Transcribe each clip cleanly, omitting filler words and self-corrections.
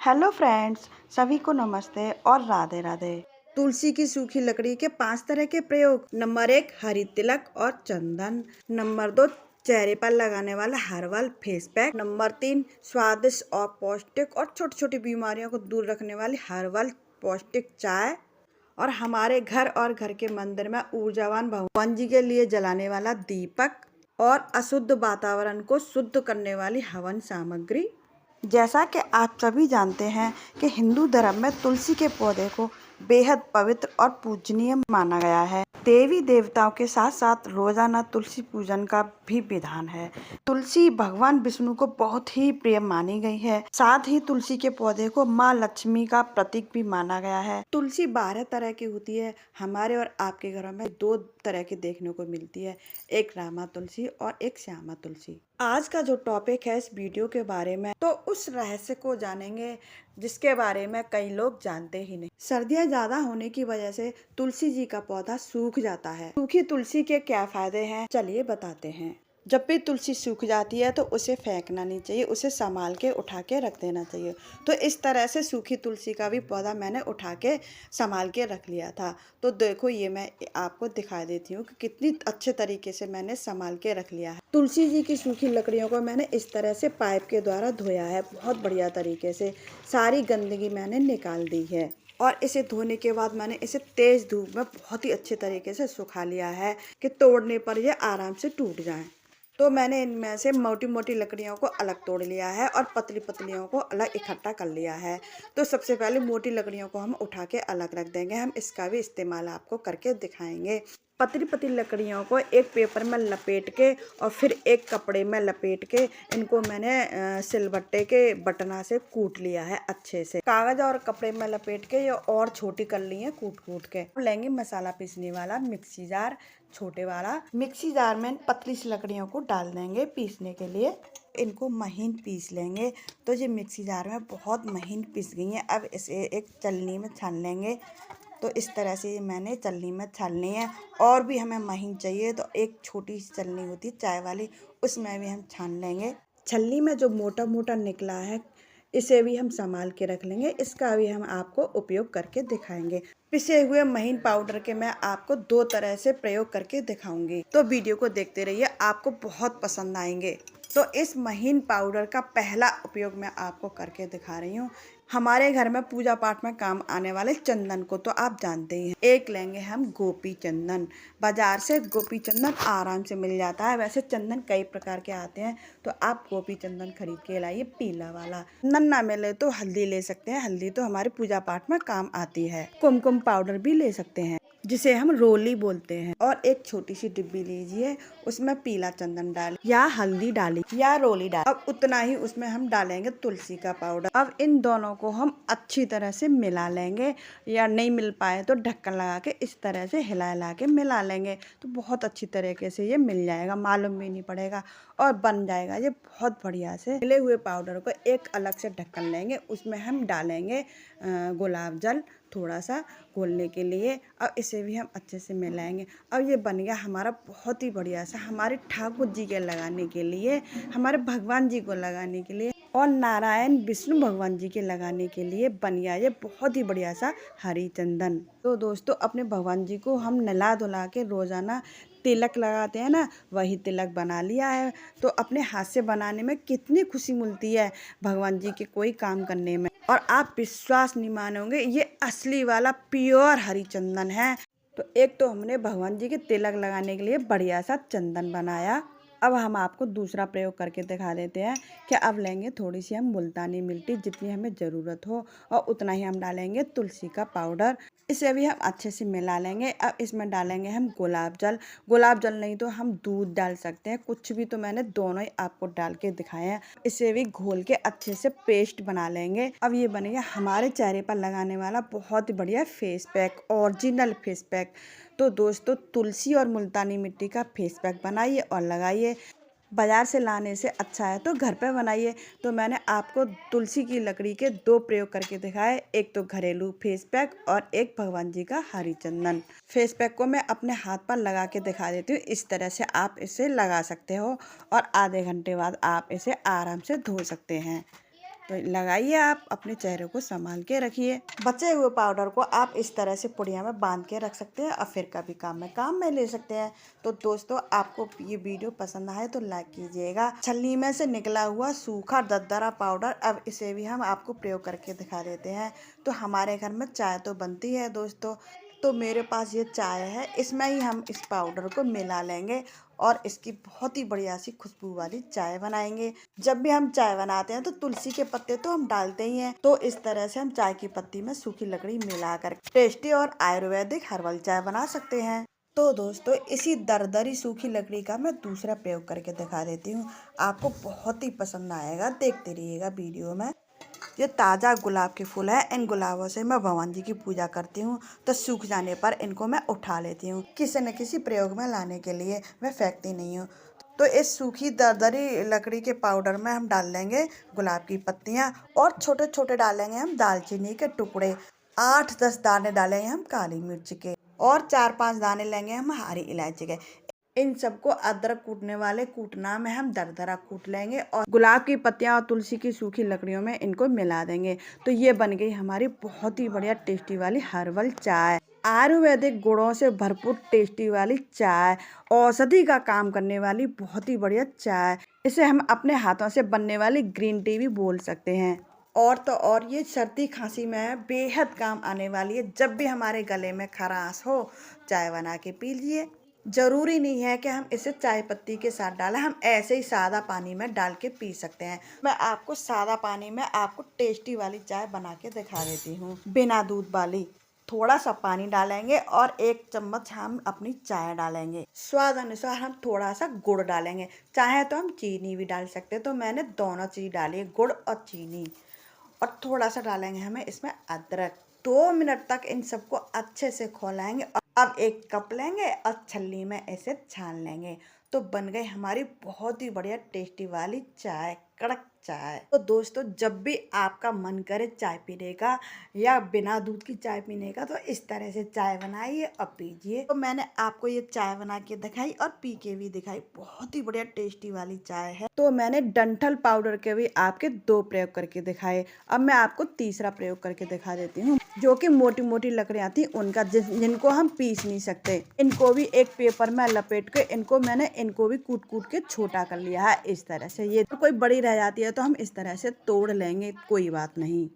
Hello friends, सभी को नमस्ते और राधे राधे। तुलसी की सूखी लकड़ी के 5 तरह के प्रयोग। नंबर 1, हरी तिलक और चंदन। नंबर 2, चेहरे पर लगाने वाला हर्बल फेस पैक। नंबर 3, स्वादिष्ट और पौष्टिक और छोटी छोटी बीमारियों को दूर रखने वाली हर्बल पौष्टिक चाय। और हमारे घर और घर के मंदिर में ऊर्जावान भगवान जी के लिए जलाने वाला दीपक और अशुद्ध वातावरण को शुद्ध करने वाली हवन सामग्री। जैसा कि आप सभी जानते हैं कि हिंदू धर्म में तुलसी के पौधे को बेहद पवित्र और पूजनीय माना गया है। देवी देवताओं के साथ साथ रोजाना तुलसी पूजन का भी विधान है। तुलसी भगवान विष्णु को बहुत ही प्रिय मानी गई है। साथ ही तुलसी के पौधे को माँ लक्ष्मी का प्रतीक भी माना गया है। तुलसी 12 तरह की होती है। हमारे और आपके घरों में 2 तरह की देखने को मिलती है, एक रामा तुलसी और एक श्यामा तुलसी। आज का जो टॉपिक है इस वीडियो के बारे में, तो उस रहस्य को जानेंगे जिसके बारे में कई लोग जानते ही नहीं। सर्दियाँ ज्यादा होने की वजह से तुलसी जी का पौधा सूख जाता है। सूखी तुलसी के क्या फायदे हैं, चलिए बताते हैं। जब भी तुलसी सूख जाती है तो उसे फेंकना नहीं चाहिए, उसे संभाल के उठा के रख देना चाहिए। तो इस तरह से सूखी तुलसी का भी पौधा मैंने उठा के संभाल के रख लिया था। तो देखो, ये मैं आपको दिखा देती हूँ कि कितनी अच्छे तरीके से मैंने संभाल के रख लिया है। तुलसी जी की सूखी लकड़ियों को मैंने इस तरह से पाइप के द्वारा धोया है, बहुत बढ़िया तरीके से। सारी गंदगी मैंने निकाल दी है और इसे धोने के बाद मैंने इसे तेज धूप में बहुत ही अच्छे तरीके से सुखा लिया है कि तोड़ने पर ये आराम से टूट जाए। तो मैंने इनमें से मोटी मोटी लकड़ियों को अलग तोड़ लिया है और पतली पतलियों को अलग इकट्ठा कर लिया है। तो सबसे पहले मोटी लकड़ियों को हम उठा के अलग रख देंगे। हम इसका भी इस्तेमाल आपको करके दिखाएंगे। पतली पतली लकड़ियों को एक पेपर में लपेट के और फिर एक कपड़े में लपेट के इनको मैंने सिलबट्टे के बटना से कूट लिया है अच्छे से। कागज और कपड़े में लपेट के ये और छोटी कर ली है कूट कूट के। अब लेंगे मसाला पीसने वाला मिक्सी जार, छोटे वाला। मिक्सी जार में पतली सी लकड़ियों को डाल देंगे पीसने के लिए। इनको महीन पीस लेंगे। तो ये मिक्सी जार में बहुत महीन पीस गई है। अब इसे एक छलनी में छान लेंगे। तो इस तरह से मैंने छलनी में छाननी है। और भी हमें महीन चाहिए तो एक छोटी सी छलनी होती है चाय वाली, उसमें भी हम छान लेंगे। छलनी में जो मोटा मोटा निकला है इसे भी हम संभाल के रख लेंगे। इसका भी हम आपको उपयोग करके दिखाएंगे। पिसे हुए महीन पाउडर के मैं आपको 2 तरह से प्रयोग करके दिखाऊंगी। तो वीडियो को देखते रहिए, आपको बहुत पसंद आएंगे। तो इस महीन पाउडर का पहला उपयोग मैं आपको करके दिखा रही हूँ। हमारे घर में पूजा पाठ में काम आने वाले चंदन को तो आप जानते ही हैं। एक लेंगे हम गोपी चंदन। बाजार से गोपी चंदन आराम से मिल जाता है। वैसे चंदन कई प्रकार के आते हैं, तो आप गोपी चंदन खरीद के लाइए, पीला वाला। चंदन ना मिले तो हल्दी ले सकते हैं, हल्दी तो हमारे पूजा पाठ में काम आती है। कुमकुम पाउडर भी ले सकते हैं जिसे हम रोली बोलते हैं। और एक छोटी सी डिब्बी लीजिए, उसमें पीला चंदन डाल या हल्दी डाली या रोली डाल। अब उतना ही उसमें हम डालेंगे तुलसी का पाउडर। अब इन दोनों को हम अच्छी तरह से मिला लेंगे, या नहीं मिल पाए तो ढक्कन लगा के इस तरह से हिला के मिला लेंगे। तो बहुत अच्छी तरीके से ये मिल जाएगा, मालूम भी नहीं पड़ेगा और बन जाएगा ये बहुत बढ़िया से। मिले हुए पाउडर को एक अलग से ढक्कन लेंगे, उसमें हम डालेंगे गुलाब जल थोड़ा सा घोलने के लिए। अब इसे भी हम अच्छे से मिलाएंगे। अब ये बन गया हमारा बहुत ही बढ़िया सा, हमारे ठाकुर जी के लगाने के लिए, हमारे भगवान जी को लगाने के लिए और नारायण विष्णु भगवान जी के लगाने के लिए बन गया ये बहुत ही बढ़िया सा हरी चंदन। तो दोस्तों, अपने भगवान जी को हम नला धुला के रोजाना तिलक लगाते हैं ना, वही तिलक बना लिया है। तो अपने हाथ से बनाने में कितनी खुशी मिलती है भगवान जी के कोई काम करने में। और आप विश्वास नहीं मानोगे, ये असली वाला प्योर हरी चंदन है। तो एक तो हमने भगवान जी के तिलक लगाने के लिए बढ़िया सा चंदन बनाया। अब हम आपको दूसरा प्रयोग करके दिखा देते हैं कि अब लेंगे थोड़ी सी हम मुल्तानी मिट्टी, जितनी हमें ज़रूरत हो, और उतना ही हम डालेंगे तुलसी का पाउडर। इसे भी हम अच्छे से मिला लेंगे। अब इसमें डालेंगे हम गुलाब जल। गुलाब जल नहीं तो हम दूध डाल सकते हैं, कुछ भी। तो मैंने दोनों ही आपको डाल के दिखाए हैं। इसे भी घोल के अच्छे से पेस्ट बना लेंगे। अब ये बनेगा हमारे चेहरे पर लगाने वाला बहुत ही बढ़िया face pack, original face pack. तो दोस्तों, तुलसी और मुल्तानी मिट्टी का फेस पैक बनाइए और लगाइए। बाजार से लाने से अच्छा है तो घर पे बनाइए। तो मैंने आपको तुलसी की लकड़ी के 2 प्रयोग करके दिखाए, एक तो घरेलू फेस पैक और एक भगवान जी का हरी चंदन। फेस पैक को मैं अपने हाथ पर लगा के दिखा देती हूँ। इस तरह से आप इसे लगा सकते हो और आधे घंटे बाद आप इसे आराम से धो सकते हैं। तो लगाइए, आप अपने चेहरे को संभाल के रखिए। बचे हुए पाउडर को आप इस तरह से पुड़िया में बांध के रख सकते हैं और फिर कभी काम में ले सकते हैं। तो दोस्तों, आपको ये वीडियो पसंद आए तो लाइक कीजिएगा। छलनी में से निकला हुआ सूखा दरदरा पाउडर, अब इसे भी हम आपको प्रयोग करके दिखा देते हैं। तो हमारे घर में चाय तो बनती है दोस्तों, तो मेरे पास ये चाय है, इसमें ही हम इस पाउडर को मिला लेंगे और इसकी बहुत ही बढ़िया सी खुशबू वाली चाय बनाएंगे। जब भी हम चाय बनाते हैं तो तुलसी के पत्ते तो हम डालते ही हैं, तो इस तरह से हम चाय की पत्ती में सूखी लकड़ी मिलाकर टेस्टी और आयुर्वेदिक हर्बल चाय बना सकते हैं। तो दोस्तों, इसी दरदरी सूखी लकड़ी का मैं दूसरा प्रयोग करके दिखा देती हूँ, आपको बहुत ही पसंद आएगा, देखते रहिएगा वीडियो में। ये ताज़ा गुलाब के फूल है, इन गुलाबों से मैं भगवान जी की पूजा करती हूँ, तो सूख जाने पर इनको मैं उठा लेती हूँ, किसी न किसी प्रयोग में लाने के लिए, मैं फेंकती नहीं हूँ। तो इस सूखी दरदरी लकड़ी के पाउडर में हम डाल देंगे गुलाब की पत्तियाँ और छोटे छोटे डालेंगे हम दालचीनी के टुकड़े, 8-10 दाने डालेंगे हम काली मिर्च के और 4-5 दाने लेंगे हम हरी इलायची के। इन सबको अदरक कूटने वाले कूटना में हम दरदरा कूट लेंगे और गुलाब की पत्तियां और तुलसी की सूखी लकड़ियों में इनको मिला देंगे। तो ये बन गई हमारी बहुत ही बढ़िया टेस्टी वाली हर्बल चाय, आयुर्वेदिक गुणों से भरपूर टेस्टी वाली चाय, औषधि का काम करने वाली बहुत ही बढ़िया चाय। इसे हम अपने हाथों से बनने वाली ग्रीन टी भी बोल सकते हैं। और तो और ये सर्दी खांसी में बेहद काम आने वाली है। जब भी हमारे गले में खराश हो, चाय बना के पी लीजिए। जरूरी नहीं है कि हम इसे चाय पत्ती के साथ डालें, हम ऐसे ही सादा पानी में डाल के पी सकते हैं। मैं आपको सादा पानी में आपको टेस्टी वाली चाय बना के दिखा देती हूँ, बिना दूध वाली। थोड़ा सा पानी डालेंगे और 1 चम्मच हम अपनी चाय डालेंगे। स्वाद अनुसार हम थोड़ा सा गुड़ डालेंगे, चाहे तो हम चीनी भी डाल सकते हैं। तो मैंने दोनों चीज डाली है, गुड़ और चीनी। और थोड़ा सा डालेंगे हमें इसमें अदरक। 2 मिनट तक इन सबको अच्छे से खौलाएंगे। अब 1 कप लेंगे और छलनी में ऐसे छान लेंगे, तो बन गई हमारी बहुत ही बढ़िया टेस्टी वाली चाय, कड़क चाय। तो दोस्तों, जब भी आपका मन करे चाय पीने का या बिना दूध की चाय पीने का, तो इस तरह से चाय बनाइए और पीजिए। तो मैंने आपको ये चाय बना के दिखाई और पी के भी दिखाई, बहुत ही बढ़िया टेस्टी वाली चाय है। तो मैंने डंठल पाउडर के भी आपके 2 प्रयोग करके दिखाए, अब मैं आपको तीसरा प्रयोग करके दिखा देती हूँ, जो कि मोटी मोटी लकड़ियां थी उनका, जिनको हम पीस नहीं सकते। इनको भी एक पेपर में लपेट के इनको भी कूट कूट के छोटा कर लिया है इस तरह से। ये तो कोई बड़ी रह जाती है तो हम इस तरह से तोड़ लेंगे, कोई बात नहीं।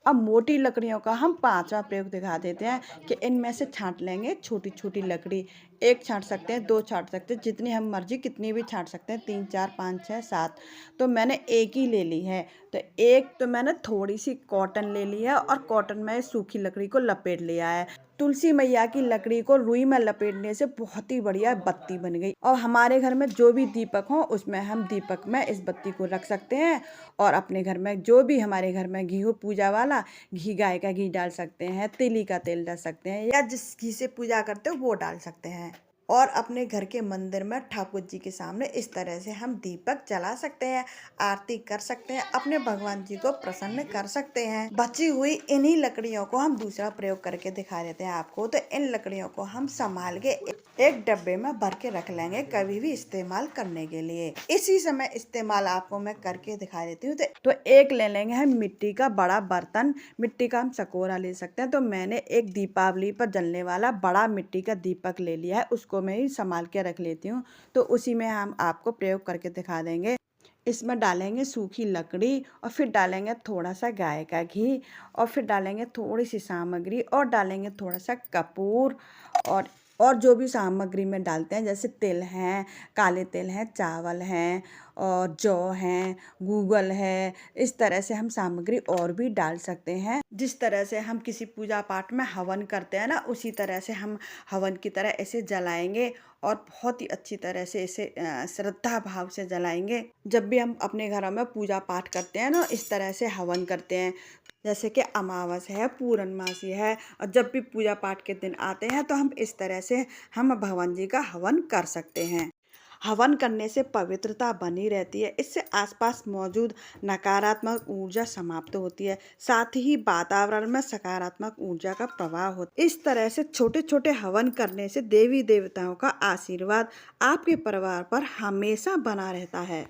अब मोटी लकड़ियों का हम 5वां प्रयोग दिखा देते हैं कि इनमें से छांट लेंगे छोटी छोटी लकड़ी। 1 छांट सकते हैं, 2 छांट सकते हैं, जितनी हम मर्जी कितनी भी छांट सकते हैं, 3, 4, 5, 6, 7। तो मैंने 1 ही ले ली है। तो मैंने थोड़ी सी कॉटन ले ली है और कॉटन में सूखी लकड़ी को लपेट लिया है। तुलसी मैया की लकड़ी को रुई में लपेटने से बहुत ही बढ़िया बत्ती बन गई। और हमारे घर में जो भी दीपक हो, उसमें हम दीपक में इस बत्ती को रख सकते हैं। और अपने घर में जो भी हमारे घर में घी हो पूजा वाला, घी, गाय का घी डाल सकते हैं, तिली का तेल डाल सकते हैं, या जिस घी से पूजा करते हो वो डाल सकते हैं। और अपने घर के मंदिर में ठाकुर जी के सामने इस तरह से हम दीपक जला सकते हैं, आरती कर सकते हैं, अपने भगवान जी को प्रसन्न कर सकते हैं। बची हुई इन्हीं लकड़ियों को हम दूसरा प्रयोग करके दिखा देते हैं आपको। तो इन लकड़ियों को हम संभाल के एक डब्बे में भर के रख लेंगे, कभी भी इस्तेमाल करने के लिए। इसी समय इस्तेमाल आपको मैं करके दिखा देती हूँ। तो एक ले लेंगे हम मिट्टी का बड़ा बर्तन, मिट्टी का हम सकोरा ले सकते हैं। तो मैंने एक दीपावली पर जलने वाला बड़ा मिट्टी का दीपक ले लिया है, उसको मैं ही संभाल के रख लेती हूँ। तो उसी में हम आपको प्रयोग करके दिखा देंगे। इसमें डालेंगे सूखी लकड़ी और फिर डालेंगे थोड़ा सा गाय का घी और फिर डालेंगे थोड़ी सी सामग्री और डालेंगे थोड़ा सा कपूर और जो भी सामग्री में डालते हैं, जैसे तिल हैं, काले तिल हैं, चावल हैं और जौ हैं, गूगल है। इस तरह से हम सामग्री और भी डाल सकते हैं। जिस तरह से हम किसी पूजा पाठ में हवन करते हैं ना, उसी तरह से हम हवन की तरह ऐसे जलाएंगे और बहुत ही अच्छी तरह से इसे श्रद्धा भाव से जलाएंगे। जब भी हम अपने घरों में पूजा पाठ करते हैं ना, इस तरह से हवन करते हैं, जैसे कि अमावस है, पूर्णमासी है, और जब भी पूजा पाठ के दिन आते हैं तो हम इस तरह से हम भगवान जी का हवन कर सकते हैं। हवन करने से पवित्रता बनी रहती है, इससे आसपास मौजूद नकारात्मक ऊर्जा समाप्त होती है, साथ ही वातावरण में सकारात्मक ऊर्जा का प्रवाह होता है। इस तरह से छोटे छोटे हवन करने से देवी देवताओं का आशीर्वाद आपके परिवार पर हमेशा बना रहता है।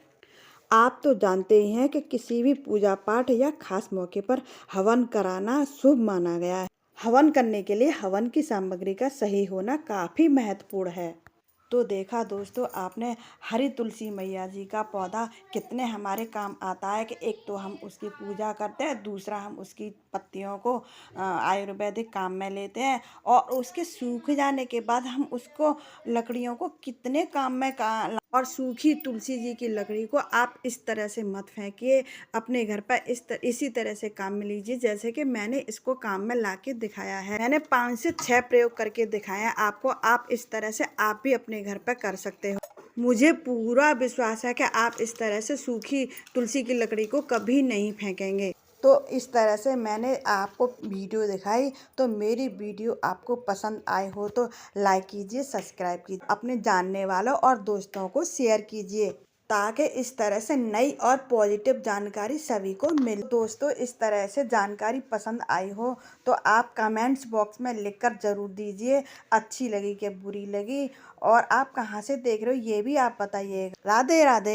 आप तो जानते ही हैं कि किसी भी पूजा पाठ या खास मौके पर हवन कराना शुभ माना गया है। हवन करने के लिए हवन की सामग्री का सही होना काफी महत्वपूर्ण है। तो देखा दोस्तों आपने, हरी तुलसी मैया जी का पौधा कितने हमारे काम आता है कि एक तो हम उसकी पूजा करते हैं, दूसरा हम उसकी पत्तियों को आयुर्वेदिक काम में लेते हैं, और उसके सूख जाने के बाद हम उसको लकड़ियों को कितने काम में और सूखी तुलसी जी की लकड़ी को आप इस तरह से मत फेंकिए, अपने घर पर इसी तरह से काम में लीजिए जैसे कि मैंने इसको काम में ला के दिखाया है। मैंने 5 से 6 प्रयोग करके दिखाया आपको, आप इस तरह से आप भी अपने घर पर कर सकते हो। मुझे पूरा विश्वास है कि आप इस तरह से सूखी तुलसी की लकड़ी को कभी नहीं फेंकेंगे। तो इस तरह से मैंने आपको वीडियो दिखाई, तो मेरी वीडियो आपको पसंद आई हो तो लाइक कीजिए, सब्सक्राइब कीजिए, अपने जानने वालों और दोस्तों को शेयर कीजिए, ताकि इस तरह से नई और पॉजिटिव जानकारी सभी को मिले। दोस्तों इस तरह से जानकारी पसंद आई हो तो आप कमेंट्स बॉक्स में लिखकर ज़रूर दीजिए, अच्छी लगी कि बुरी लगी, और आप कहाँ से देख रहे हो ये भी आप बताइएगा। राधे राधे।